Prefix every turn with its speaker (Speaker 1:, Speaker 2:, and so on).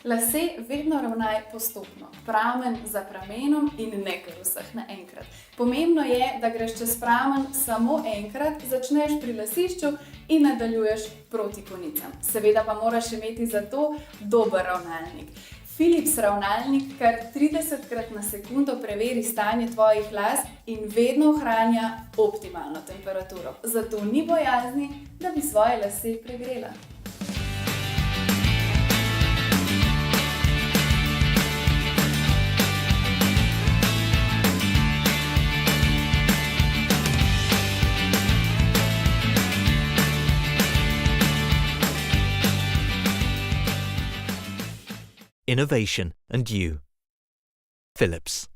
Speaker 1: Lase vedno ravnaj postopno, pramen za pramenom in ne kar vseh naenkrat. Pomembno je, da greš čez pramen samo enkrat, začneš pri lasišču in nadaljuješ proti konicam. Seveda pa moraš imeti za to dober ravnalnik. Philips ravnalnik kar 30krat na sekundo preveri stanje tvojih las in vedno ohranja optimalno temperaturo. Zato ni bojazni, da bi svoje lase pregrela.
Speaker 2: Innovation and you. Philips.